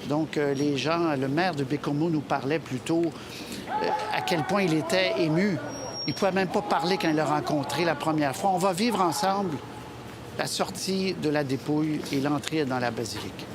Donc, les gens, le maire de Bécomo nous parlait plutôt à quel point il était ému. Il ne pouvait même pas parler quand il l'a rencontré la première fois. On va vivre ensemble la sortie de la dépouille et l'entrée dans la basilique.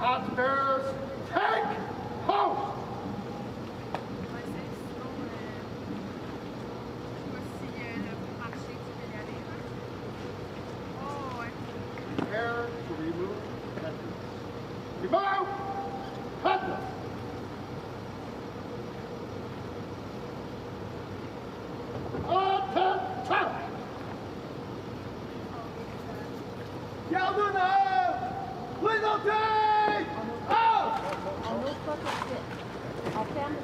Officers, take post! Prepare to remove veterans. Remove veterans! Attention! Garde-neuf! Présentez! On n'ose pas tout de suite. On ferme.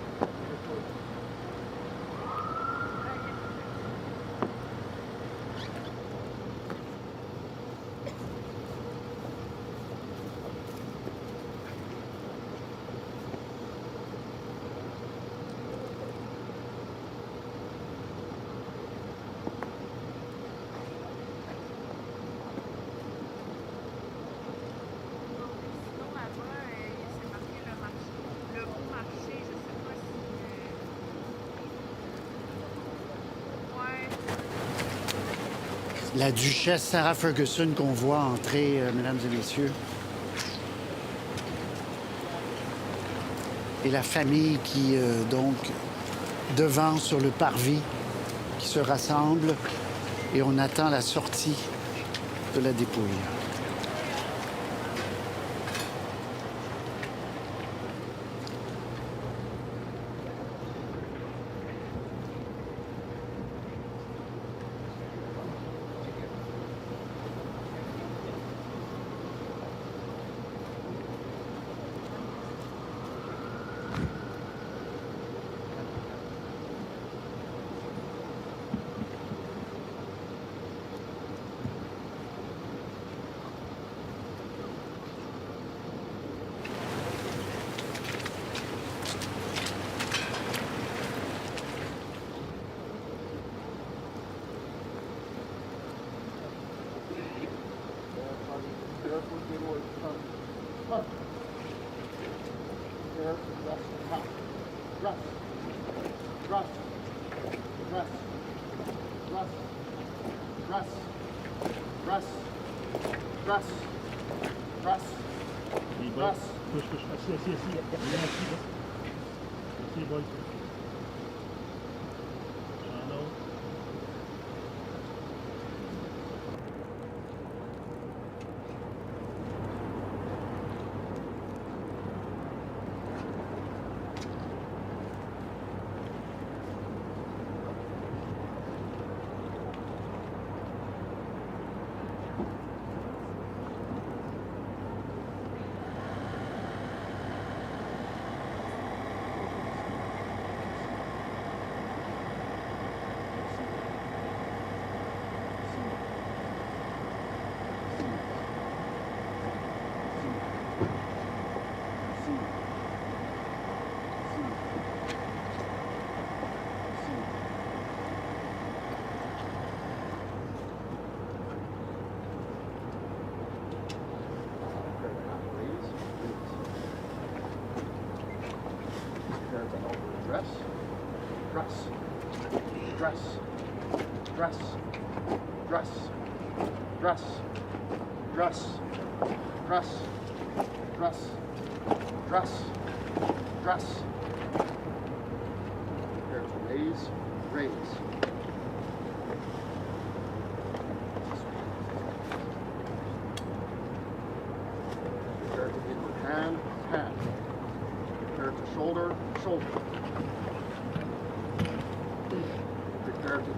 La duchesse Sarah Ferguson qu'on voit entrer, mesdames et messieurs. Et la famille qui, donc, devant sur le parvis, qui se rassemble. Et on attend la sortie de la dépouille.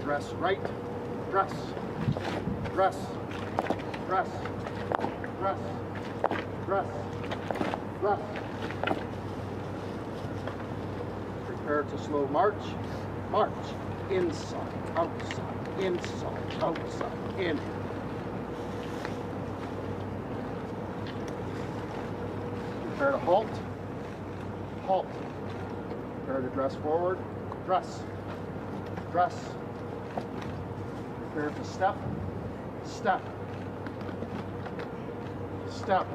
Dress right, dress, dress, dress, dress, dress, dress. Prepare to slow march. March. Inside, outside, in. Prepare to halt. Halt. Prepare to dress forward. Dress. Dress. Prepare to step. Step. Step.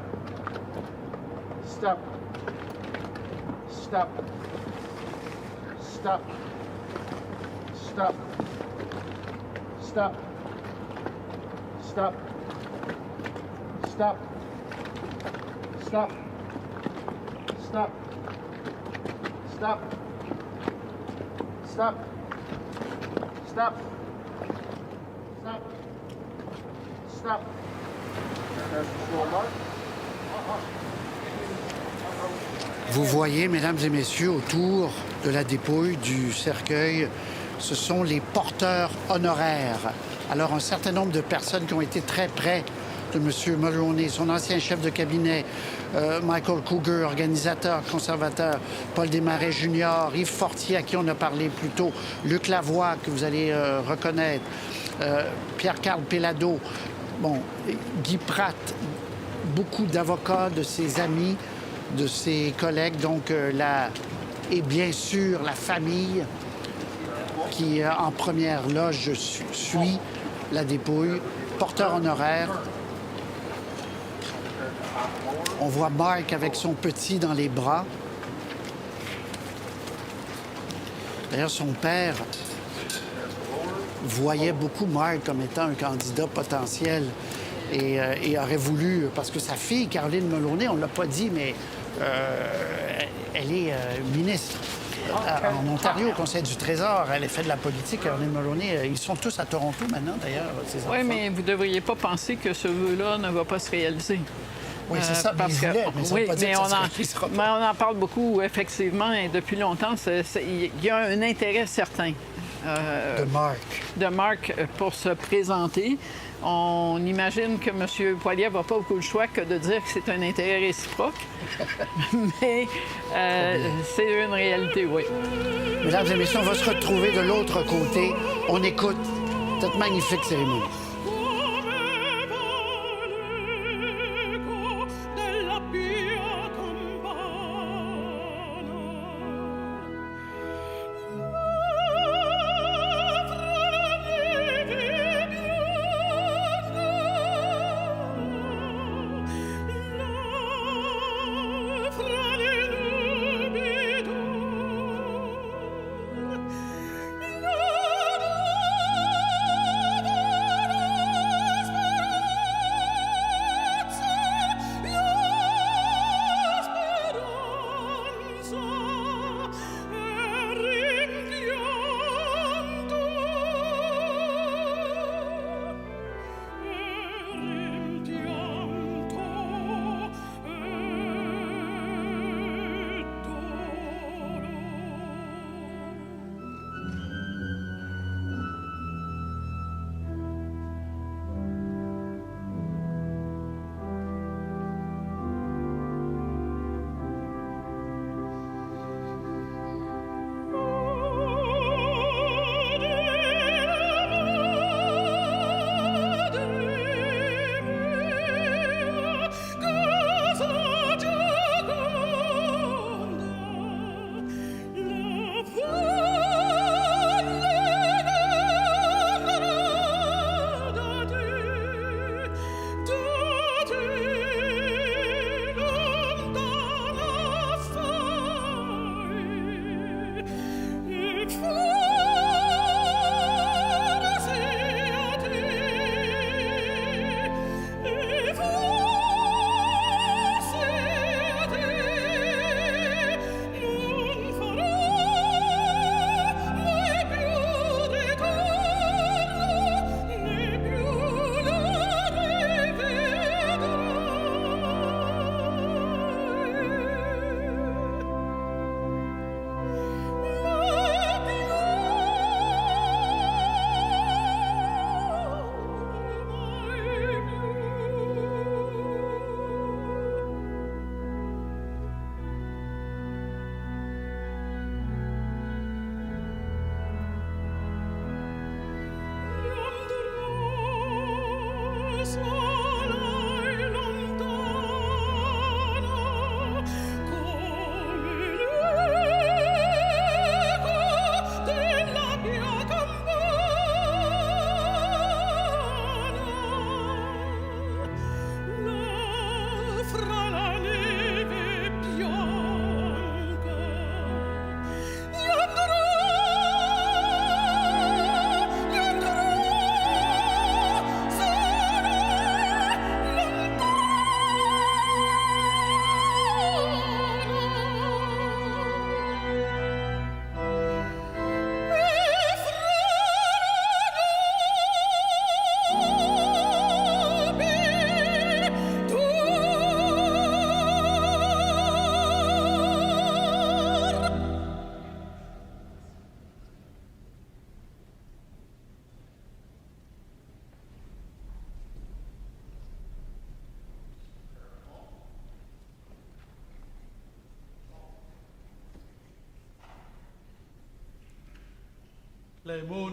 Step. Step. Step. Step. Step. Step. Step. Step. Step. Step. Step. Step. Step. Step. There's the slow march. Vous voyez, mesdames et messieurs, autour de la dépouille du cercueil, ce sont les porteurs honoraires. Alors, un certain nombre de personnes qui ont été très près de M. Mulroney, son ancien chef de cabinet, Michael Cougar, organisateur, conservateur, Paul Desmarais Jr., Yves Fortier, à qui on a parlé plus tôt, Luc Lavoie, que vous allez reconnaître, Pierre-Carl Péladeau, bon, Guy Pratt, beaucoup d'avocats, de ses amis, de ses collègues, donc et bien sûr la famille qui, en première loge, suit la dépouille, porteur honoraire. On voit Mark avec son petit dans les bras. D'ailleurs, son père voyait beaucoup Mark comme étant un candidat potentiel et aurait voulu, parce que sa fille, Caroline Mulroney, on ne l'a pas dit, mais elle est ministre en Ontario, au Conseil du Trésor. Elle a fait de la politique, Caroline Mulroney. Ils sont tous à Toronto maintenant, d'ailleurs, ses enfants. Oui, mais vous ne devriez pas penser que ce vœu-là ne va pas se réaliser. Oui, c'est ça, parce que, mais ça veut pas dire que ça se réalisera pas. mais on en parle beaucoup, effectivement, et depuis longtemps, il y a un intérêt certain de Mark pour se présenter. On imagine que M. Poilievre n'a pas beaucoup le choix que de dire que c'est un intérêt réciproque, mais c'est une réalité, oui. Mesdames et messieurs, on va se retrouver de l'autre côté. On écoute cette magnifique cérémonie. les mots